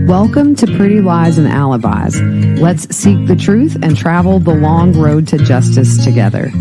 Welcome to Pretty Lies and Alibis. Let's seek the truth and travel the long road to justice together.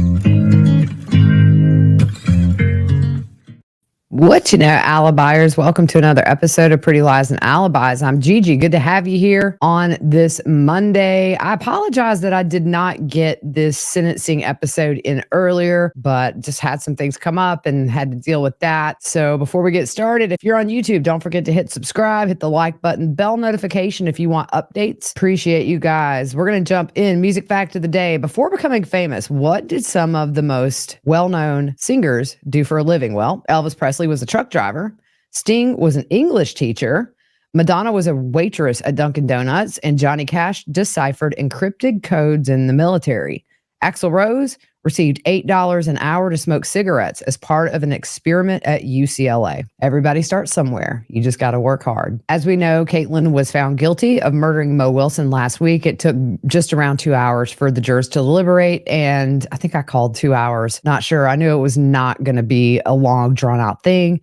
What you know, Alibiers? Welcome to another episode of Pretty Lies and Alibis. I'm Gigi. Good to have you here on this Monday. I apologize that I did not get this sentencing episode in earlier, but just had some things come up and had to deal with that. So before we get started, if you're on YouTube, don't forget to hit subscribe, hit the like button, bell notification if you want updates. Appreciate you guys. We're going to jump in. Music fact of the day. Before becoming famous, what did some of the most well-known singers do for a living? Well, Elvis Presley was a truck driver. Sting was an English teacher. Madonna was a waitress at Dunkin' Donuts, and Johnny Cash deciphered encrypted codes in the military. Axl Rose received $8 an hour to smoke cigarettes as part of an experiment at UCLA. Everybody starts somewhere. You just got to work hard. As we know, Kaitlin was found guilty of murdering Mo Wilson last week. It took just around 2 hours for the jurors to deliberate, and I think I called 2 hours. Not sure. I knew it was not going to be a long, drawn-out thing.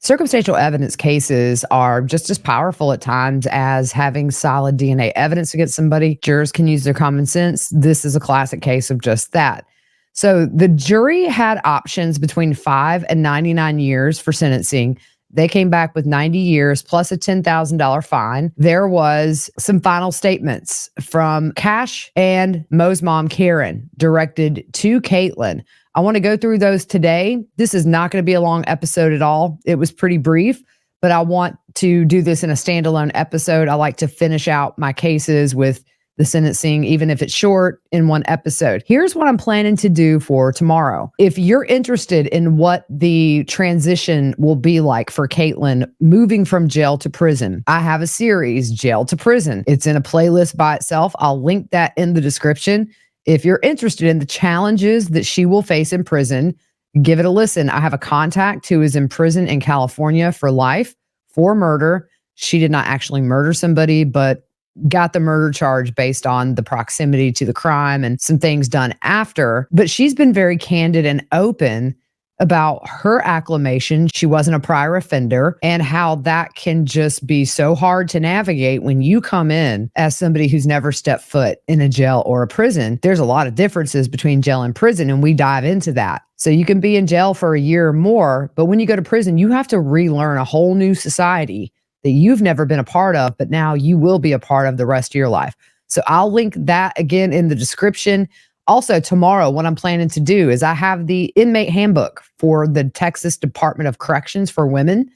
Circumstantial evidence cases are just as powerful at times as having solid DNA evidence against somebody. Jurors can use their common sense. This is a classic case of just that. So the jury had options between 5 and 99 years for sentencing. They came back with 90 years plus a $10,000 fine. There was some final statements from Cash and Mo's mom, Karen, directed to Kaitlin. I want to go through those today. This is not going to be a long episode at all. It was pretty brief, but I want to do this in a standalone episode. I like to finish out my cases with the sentencing, even if it's short, in one episode. Here's what I'm planning to do for tomorrow. If you're interested in what the transition will be like for Kaitlin moving from jail to prison, I have a series, Jail to Prison. It's in a playlist by itself. I'll link that in the description. If you're interested in the challenges that she will face in prison, give it a listen. I have a contact who is in prison in California for life for murder. She did not actually murder somebody, but got the murder charge based on the proximity to the crime and some things done after. But she's been very candid and open about her acclimation. She wasn't a prior offender, and how that can just be so hard to navigate when you come in as somebody who's never stepped foot in a jail or a prison. There's a lot of differences between jail and prison, and we dive into that. So you can be in jail for a year or more, but when you go to prison, you have to relearn a whole new society that you've never been a part of, but now you will be a part of the rest of your life. So I'll link that again in the description. Also, tomorrow, what I'm planning to do is I have the inmate handbook for the Texas Department of Corrections for women.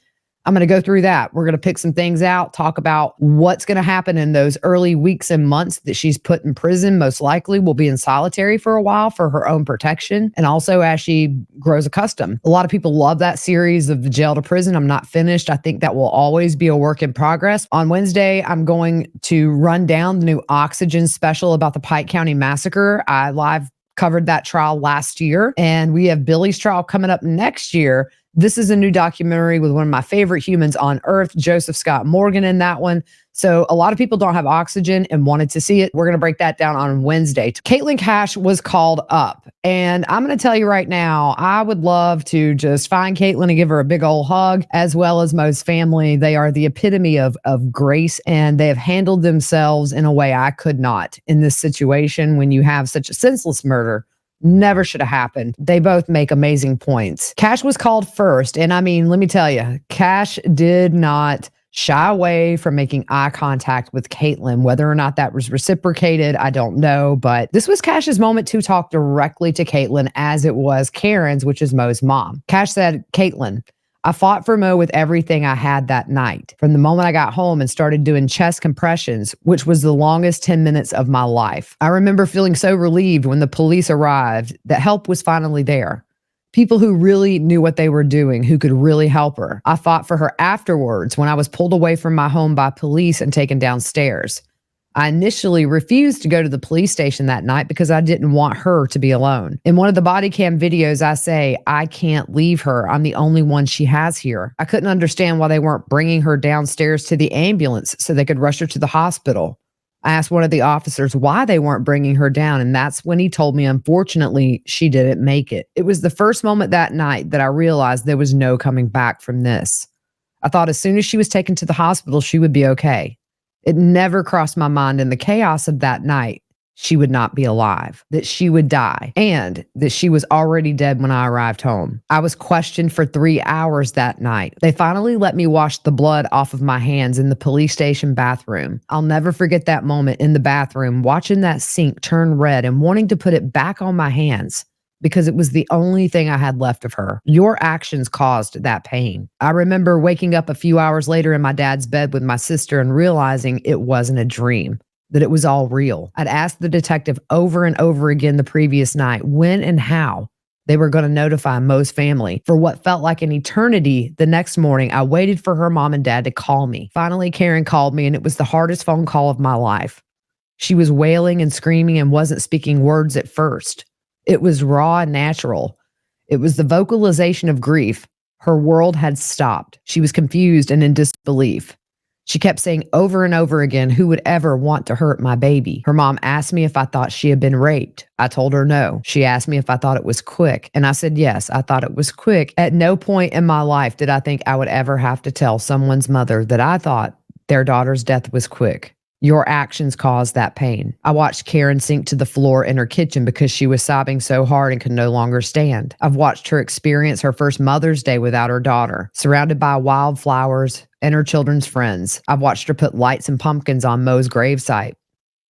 I'm going to go through that. We're going to pick some things out, talk about what's going to happen in those early weeks and months that she's put in prison. Most likely will be in solitary for a while for her own protection, and also as she grows accustomed. A lot of people love that series of the Jail to Prison. I'm not finished. I think that will always be a work in progress. On Wednesday, I'm going to run down the new Oxygen special about the Pike County Massacre. I live covered that trial last year, and we have Billy's trial coming up next year. This is a new documentary with one of my favorite humans on earth, Joseph Scott Morgan, in that one. So a lot of people don't have Oxygen and wanted to see it. We're going to break that down on Wednesday. Kaitlin Cash was called up. And I'm going to tell you right now, I would love to just find Kaitlin and give her a big old hug, as well as Mo's family. They are the epitome of grace, and they have handled themselves in a way I could not in this situation. When you have such a senseless murder, never should have happened. They both make amazing points. Cash was called first. And I mean, let me tell you, Cash did not shy away from making eye contact with Kaitlin. Whether or not that was reciprocated, I don't know. But this was Cash's moment to talk directly to Kaitlin, as it was Karen's, which is Mo's mom. Cash said, "Kaitlin, I fought for Mo with everything I had that night. From the moment I got home and started doing chest compressions, which was the longest 10 minutes of my life. I remember feeling so relieved when the police arrived that help was finally there. People who really knew what they were doing, who could really help her. I fought for her afterwards when I was pulled away from my home by police and taken downstairs. I initially refused to go to the police station that night because I didn't want her to be alone. In one of the body cam videos, I say, I can't leave her. I'm the only one she has here. I couldn't understand why they weren't bringing her downstairs to the ambulance so they could rush her to the hospital. I asked one of the officers why they weren't bringing her down, and that's when he told me, unfortunately, she didn't make it. It was the first moment that night that I realized there was no coming back from this. I thought as soon as she was taken to the hospital, she would be okay. It never crossed my mind in the chaos of that night she would not be alive, that she would die, and that she was already dead when I arrived home. I was questioned for 3 hours that night. They finally let me wash the blood off of my hands in the police station bathroom. I'll never forget that moment in the bathroom, watching that sink turn red and wanting to put it back on my hands, because it was the only thing I had left of her. Your actions caused that pain. I remember waking up a few hours later in my dad's bed with my sister and realizing it wasn't a dream, that it was all real. I'd asked the detective over and over again the previous night when and how they were going to notify Mo's family. For what felt like an eternity, the next morning, I waited for her mom and dad to call me. Finally, Karen called me, and it was the hardest phone call of my life. She was wailing and screaming and wasn't speaking words at first. It was raw and natural. It was the vocalization of grief. Her world had stopped. She was confused and in disbelief. She kept saying over and over again, who would ever want to hurt my baby? Her mom asked me if I thought she had been raped. I told her no. She asked me if I thought it was quick. And I said, yes, I thought it was quick. At no point in my life did I think I would ever have to tell someone's mother that I thought their daughter's death was quick. Your actions caused that pain. I watched Karen sink to the floor in her kitchen because she was sobbing so hard and could no longer stand. I've watched her experience her first Mother's Day without her daughter, surrounded by wildflowers and her children's friends. I've watched her put lights and pumpkins on Mo's gravesite.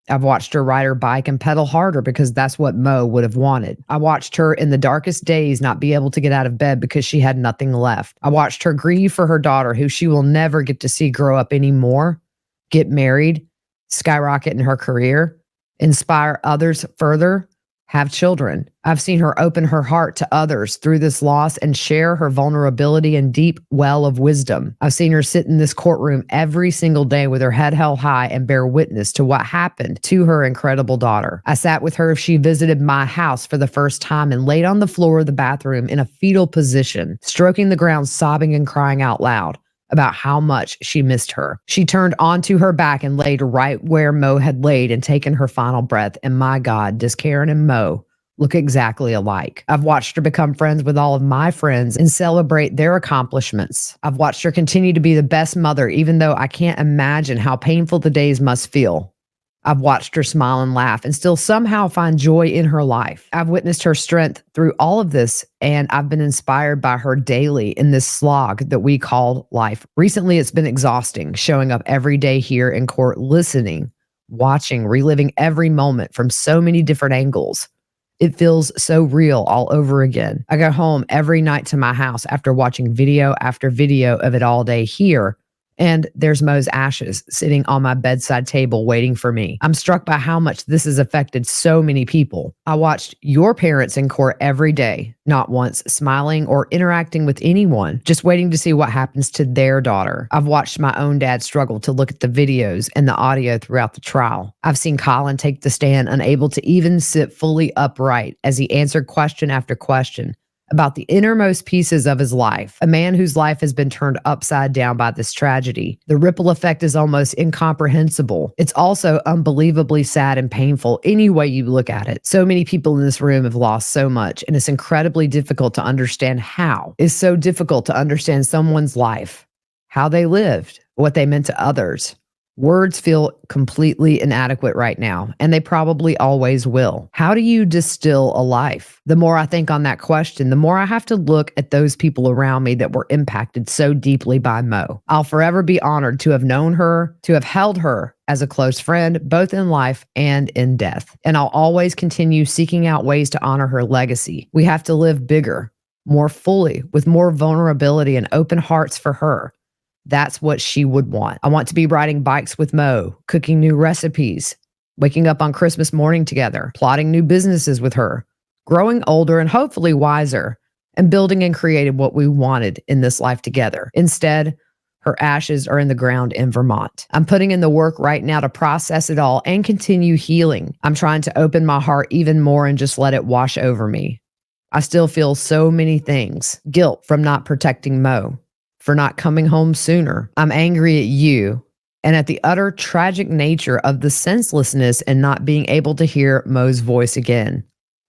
I've watched her ride her bike and pedal harder because that's what Mo would have wanted. I watched her in the darkest days not be able to get out of bed because she had nothing left. I watched her grieve for her daughter, who she will never get to see grow up anymore, get married, skyrocket in her career, inspire others further, have children. I've seen her open her heart to others through this loss and share her vulnerability and deep well of wisdom. I've seen her sit in this courtroom every single day with her head held high and bear witness to what happened to her incredible daughter. I sat with her if she visited my house for the first time and laid on the floor of the bathroom in a fetal position, stroking the ground, sobbing and crying out loud about how much she missed her. She turned onto her back and laid right where Mo had laid and taken her final breath. And my God, does Karen and Mo look exactly alike. I've watched her become friends with all of my friends and celebrate their accomplishments. I've watched her continue to be the best mother, even though I can't imagine how painful the days must feel. I've watched her smile and laugh and still somehow find joy in her life. I've witnessed her strength through all of this, and I've been inspired by her daily in this slog that we call life. Recently, it's been exhausting, showing up every day here in court, listening, watching, reliving every moment from so many different angles. It feels so real all over again. I go home every night to my house after watching video after video of it all day here, and there's Mo's ashes sitting on my bedside table waiting for me. I'm struck by how much this has affected so many people. I watched your parents in court every day, not once smiling or interacting with anyone, just waiting to see what happens to their daughter. I've watched my own dad struggle to look at the videos and the audio throughout the trial. I've seen Colin take the stand, unable to even sit fully upright as he answered question after question about the innermost pieces of his life, a man whose life has been turned upside down by this tragedy. The ripple effect is almost incomprehensible. It's also unbelievably sad and painful any way you look at it. So many people in this room have lost so much, and it's incredibly difficult to understand how. It's so difficult to understand someone's life, how they lived, what they meant to others. Words feel completely inadequate right now, and they probably always will. How do you distill a life? The more I think on that question, the more I have to look at those people around me that were impacted so deeply by Mo. I'll forever be honored to have known her, to have held her as a close friend, both in life and in death. And I'll always continue seeking out ways to honor her legacy. We have to live bigger, more fully, with more vulnerability and open hearts for her. That's what she would want. I want to be riding bikes with Mo, cooking new recipes, waking up on Christmas morning together, plotting new businesses with her, growing older and hopefully wiser, and building and creating what we wanted in this life together. Instead, her ashes are in the ground in Vermont. I'm putting in the work right now to process it all and continue healing. I'm trying to open my heart even more and just let it wash over me. I still feel so many things. Guilt from not protecting Mo, for not coming home sooner. I'm angry at you and at the utter tragic nature of the senselessness and not being able to hear Mo's voice again.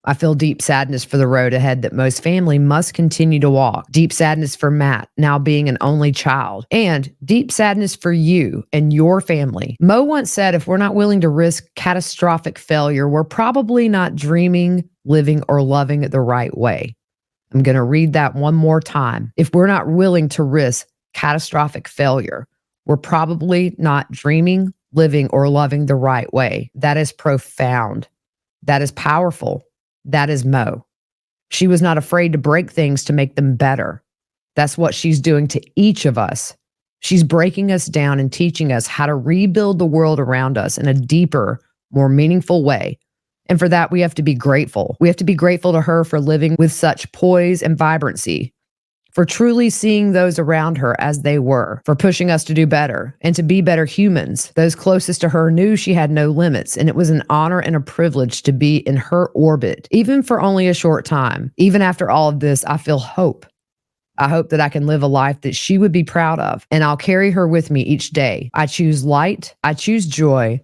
I feel deep sadness for the road ahead that most family must continue to walk. Deep sadness for Matt, now being an only child. And deep sadness for you and your family. Mo once said, if we're not willing to risk catastrophic failure, we're probably not dreaming, living, or loving the right way. I'm going to read that one more time. If we're not willing to risk catastrophic failure, we're probably not dreaming, living, or loving the right way. That is profound. That is powerful. That is Mo. She was not afraid to break things to make them better. That's what she's doing to each of us. She's breaking us down and teaching us how to rebuild the world around us in a deeper, more meaningful way. And for that, we have to be grateful. We have to be grateful to her for living with such poise and vibrancy, for truly seeing those around her as they were, for pushing us to do better and to be better humans. Those closest to her knew she had no limits, and it was an honor and a privilege to be in her orbit, even for only a short time. Even after all of this, I feel hope. I hope that I can live a life that she would be proud of, and I'll carry her with me each day. I choose light, I choose joy,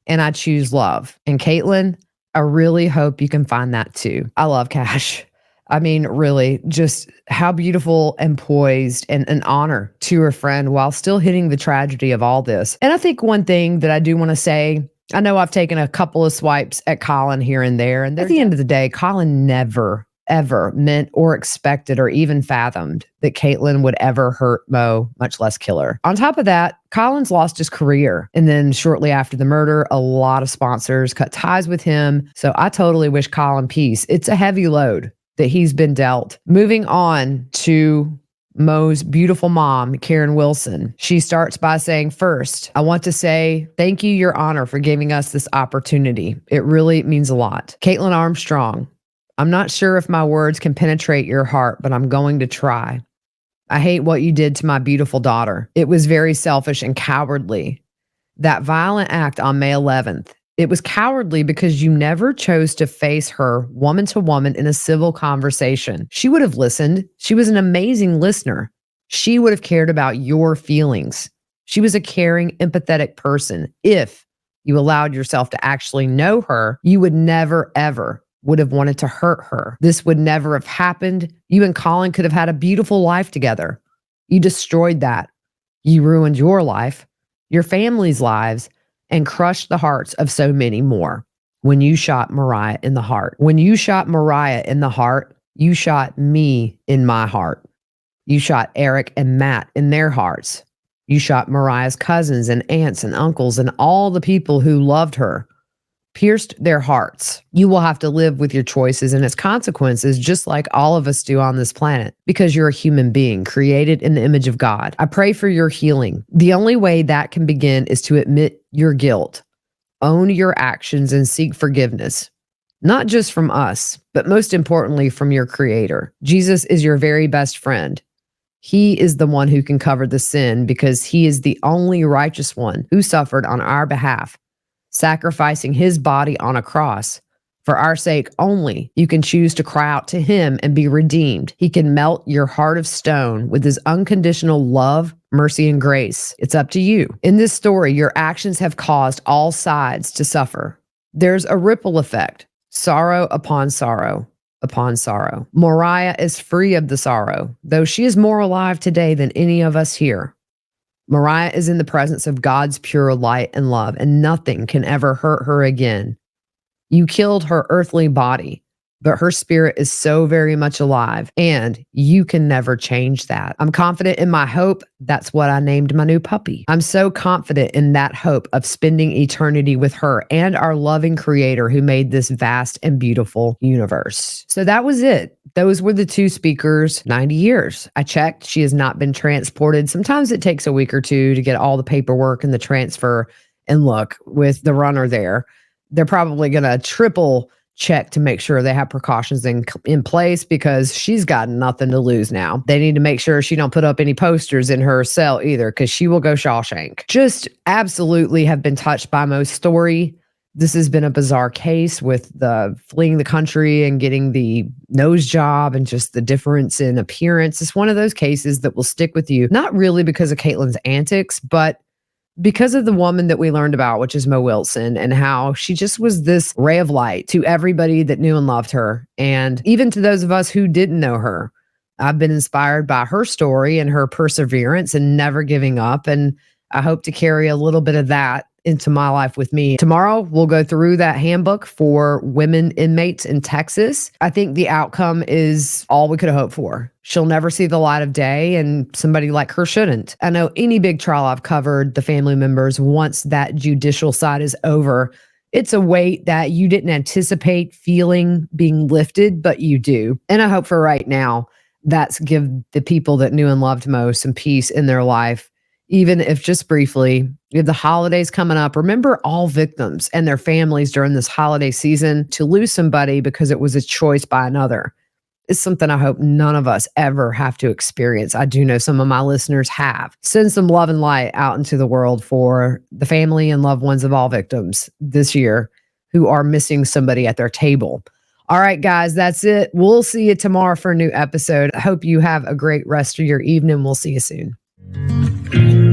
and I choose love. And Kaitlin, I really hope you can find that too. I love Cash. I mean, really, just how beautiful and poised and an honor to her friend while still hitting the tragedy of all this. And I think one thing that I do want to say, I know I've taken a couple of swipes at Colin here and there. And at the end of the day, Colin never, ever meant or expected or even fathomed that Kaitlin would ever hurt Mo, much less kill her. On top of that, Colin's lost his career. And then shortly after the murder, a lot of sponsors cut ties with him. So I totally wish Colin peace. It's a heavy load that he's been dealt. Moving on to Mo's beautiful mom, Karen Wilson. She starts by saying, first, I want to say thank you, Your Honor, for giving us this opportunity. It really means a lot. Kaitlin Armstrong, I'm not sure if my words can penetrate your heart, but I'm going to try. I hate what you did to my beautiful daughter. It was very selfish and cowardly. That violent act on May 11th, it was cowardly because you never chose to face her woman to woman in a civil conversation. She would have listened. She was an amazing listener. She would have cared about your feelings. She was a caring, empathetic person. If you allowed yourself to actually know her, you would never, ever would have wanted to hurt her. This would never have happened. You and Colin could have had a beautiful life together. You destroyed that. You ruined your life, your family's lives, and crushed the hearts of so many more when you shot Mariah in the heart. When you shot Mariah in the heart, you shot me in my heart. You shot Eric and Matt in their hearts. You shot Mariah's cousins and aunts and uncles and all the people who loved her, pierced their hearts. You will have to live with your choices and its consequences, just like all of us do on this planet, because you're a human being created in the image of God. I pray for your healing. The only way that can begin is to admit your guilt, own your actions, and seek forgiveness, not just from us, but most importantly from your Creator. Jesus is your very best friend. He is the one who can cover the sin because he is the only righteous one who suffered on our behalf, sacrificing his body on a cross. For our sake only, you can choose to cry out to him and be redeemed. He can melt your heart of stone with his unconditional love, mercy, and grace. It's up to you. In this story, your actions have caused all sides to suffer. There's a ripple effect, sorrow upon sorrow upon sorrow. Mariah is free of the sorrow, though she is more alive today than any of us here. Mariah is in the presence of God's pure light and love, and nothing can ever hurt her again. You killed her earthly body, but her spirit is so very much alive, and you can never change that. I'm confident in my hope. That's what I named my new puppy. I'm so confident in that hope of spending eternity with her and our loving Creator who made this vast and beautiful universe. So that was it. Those were the two speakers, 90 years. I checked. She has not been transported. Sometimes it takes a week or two to get all the paperwork and the transfer. And look, with the runner there, they're probably going to triple check to make sure they have precautions in place because she's got nothing to lose now. They need to make sure she don't put up any posters in her cell either because she will go Shawshank. Just absolutely have been touched by Mo's story. This has been a bizarre case with the fleeing the country and getting the nose job and just the difference in appearance. It's one of those cases that will stick with you, not really because of Kaitlin's antics, but because of the woman that we learned about, which is Mo Wilson, and how she just was this ray of light to everybody that knew and loved her. And even to those of us who didn't know her, I've been inspired by her story and her perseverance and never giving up. And I hope to carry a little bit of that into my life with me. Tomorrow, we'll go through that handbook for women inmates in Texas. I think the outcome is all we could have hoped for. She'll never see the light of day, and somebody like her shouldn't. I know any big trial I've covered, the family members, once that judicial side is over, it's a weight that you didn't anticipate feeling being lifted, but you do. And I hope for right now, that's give the people that knew and loved most some peace in their life, even if just briefly. You have the holidays coming up. Remember all victims and their families during this holiday season. To lose somebody because it was a choice by another is something I hope none of us ever have to experience. I do know some of my listeners have. Send some love and light out into the world for the family and loved ones of all victims this year who are missing somebody at their table. All right, guys, that's it. We'll see you tomorrow for a new episode. I hope you have a great rest of your evening. We'll see you soon.